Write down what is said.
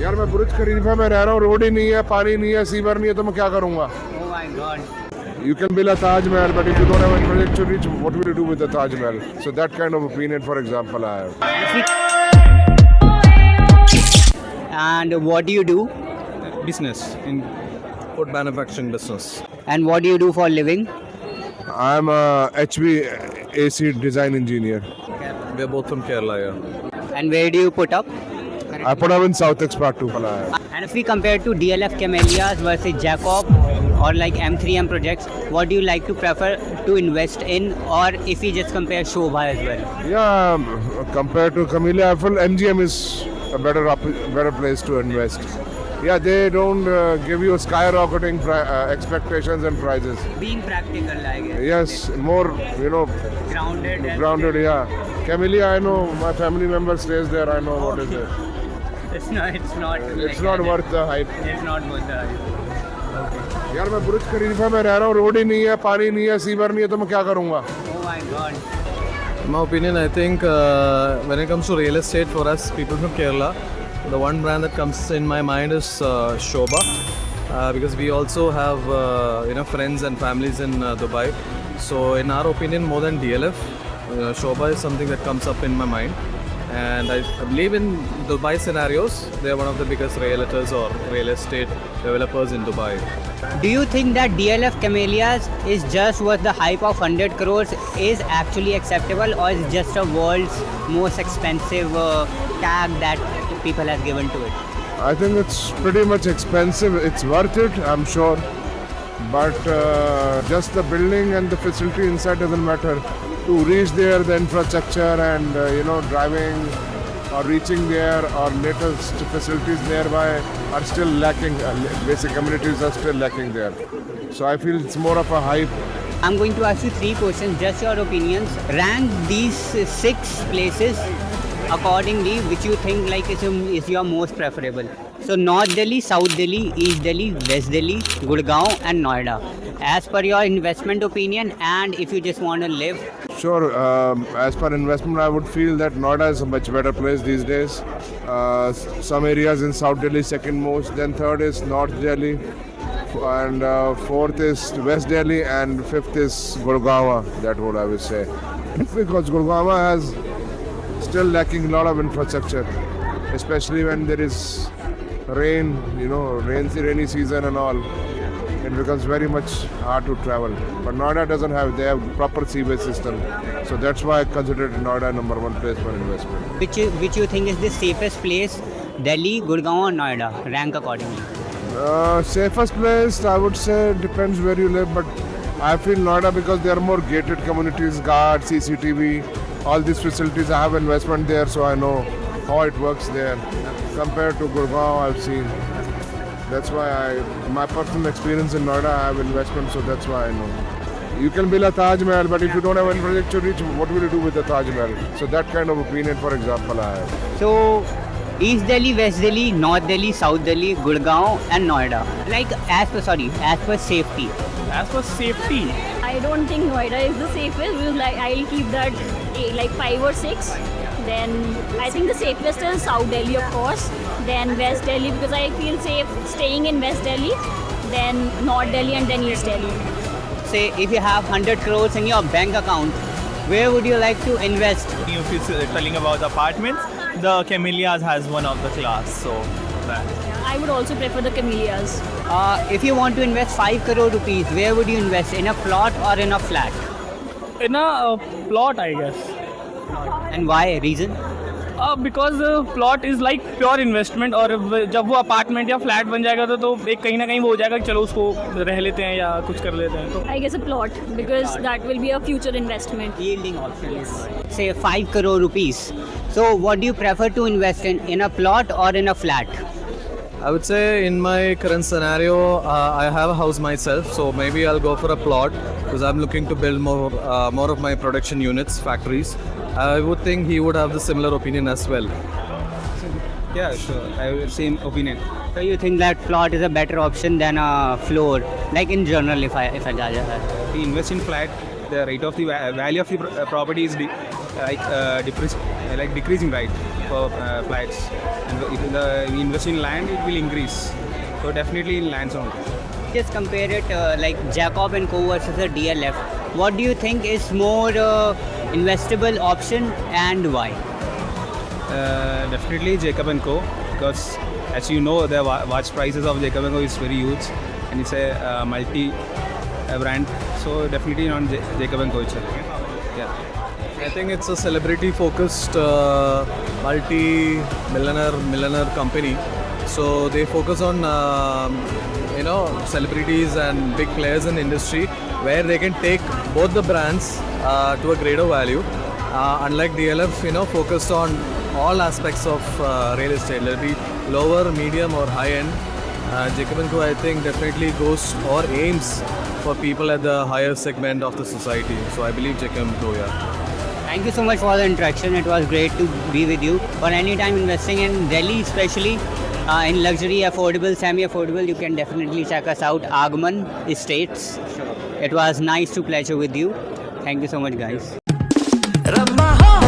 यार मैं बुर्ज खलीफा में रह रहा हूँ, रोड ही नहीं है, पानी नहीं है, सीवर नहीं है, तो मैं क्या करूँगा? Oh my God. You can build a Taj Mahal, but if you don't have any project to reach, what will you do with the Taj Mahal? So that kind of opinion, for example, I have. And what do you do? Business in food manufacturing business. And what do you do for a living? I'm a HVAC design engineer. We are both from Kerala, yeah. And where do you put up? I put up in South Expat too. And if we compare to DLF Camellias versus Jacob or like M3M projects, what do you like to prefer to invest in, or if we just compare Shobha as well? Yeah, compared to Camellia, I feel MGM is a better place to invest. Yeah, they don't give you skyrocketing expectations and prices. Being practical, I guess. Yes, more, Grounded. grounded, yeah. Camellia, I know, my family member stays there, I know what is it. It's not. It's like not that. worth the hype. It's not worth the hype. यार मैं बुर्ज खलीफा में रह रहा हूँ, road ही नहीं है, पानी नहीं है, सीवर नहीं है, तो मैं क्या करूँगा? Oh my God. In my opinion, I think when it comes to real estate for us, people from Kerala, the one brand that comes in my mind is Shobha, because we also have friends and families in Dubai. So in our opinion, more than DLF, Shobha is something that comes up in my mind. And I believe in Dubai scenarios, they are one of the biggest realtors or real estate developers in Dubai. Do you think that DLF Camellias is just worth the hype of 100 crores is actually acceptable, or is just a world's most expensive tag that people have given to it? I think it's pretty much expensive. It's worth it, I'm sure. But just the building and the facility inside doesn't matter. To reach there, the infrastructure and driving or reaching there or latest facilities nearby are still lacking. Basic amenities are still lacking there. So I feel it's more of a hype. I'm going to ask you 3 questions, just your opinions. Rank these 6 places accordingly, which you think like is your most preferable. So North Delhi, South Delhi, East Delhi, West Delhi, Gurgaon and Noida. As per your investment opinion, and if you just want to live. Sure, as per investment, I would feel that Noida is a much better place these days. Some areas in South Delhi second most, then third is North Delhi, and fourth is West Delhi, and fifth is Gurgaon. That what I would say, because Gurgaon has still lacking a lot of infrastructure, especially when there is rain, rainy season and all. It becomes very much hard to travel. But Noida doesn't have, they have proper seaway system. So that's why I consider Noida number 1 place for investment. Which you think is the safest place, Delhi, Gurgaon or Noida? Rank accordingly. Safest place, I would say, depends where you live, but I feel Noida because there are more gated communities, guard, CCTV, all these facilities. I have investment there, so I know how it works there. Compared to Gurgaon, I've seen. That's why my personal experience in Noida, I have investment, so that's why I know. You can build a Taj Mahal, but if you don't have any project to reach, what will you do with the Taj Mahal? So that kind of opinion, for example, I have. So East Delhi, West Delhi, North Delhi, South Delhi, Gurgaon and Noida. Like as per safety. As for safety, I don't think Noida is the safest. I'll keep that like 5 or 6. Then I think the safest is South Delhi, of course. Then West Delhi, because I feel safe staying in West Delhi. Then North Delhi and then East Delhi. Say if you have 100 crores in your bank account, where would you like to invest? if you're telling about apartments, the Camellias has one of the class. So that. I would also prefer the Camellias. If you want to invest 5 crore rupees, where would you invest? In a plot or in a flat? In a plot, I guess. And why? Reason? Because plot is like pure investment, और जब वो apartment या flat बन जाएगा तो एक कहीं ना कहीं वो हो जाएगा कि चलो उसको रह लेते हैं या कुछ कर लेते हैं तो I guess a plot, because that will be a future investment. Yielding option is say 5 crore rupees. So what do you prefer to invest in a plot or in a flat? I would say in my current scenario, I have a house myself, so maybe I'll go for a plot because I'm looking to build more of my production units, factories. I would think he would have the similar opinion as well. Yeah, sure. I have same opinion. So you think that plot is a better option than a floor, like in general, if I judge that? If you invest in flat, the rate of the value of the property is decreasing, right? for flats. And if we invest in land, it will increase. So definitely in lands only. Just compare it like Jacob and Co versus the DLF. What do you think is more investable option and why? Definitely Jacob and Co, because as you know, the watch prices of Jacob and Co is very huge, and it's a multi brand. So definitely on Jacob and Co itself. Yeah. I think it's a celebrity-focused multi-millionaire company. So they focus on celebrities and big players in the industry, where they can take both the brands to a greater value. Unlike DLF, focused on all aspects of real estate, whether it be lower, medium, or high end. Jacob & Co, I think, definitely goes or aims for people at the higher segment of the society. So I believe Jacob & Co, yeah. Thank you so much for the interaction. It was great to be with you. For any time investing in Delhi, especially in luxury, affordable, semi-affordable, you can definitely check us out, Agman Estates. It was nice to pleasure with you. Thank you so much, guys. Rub my heart.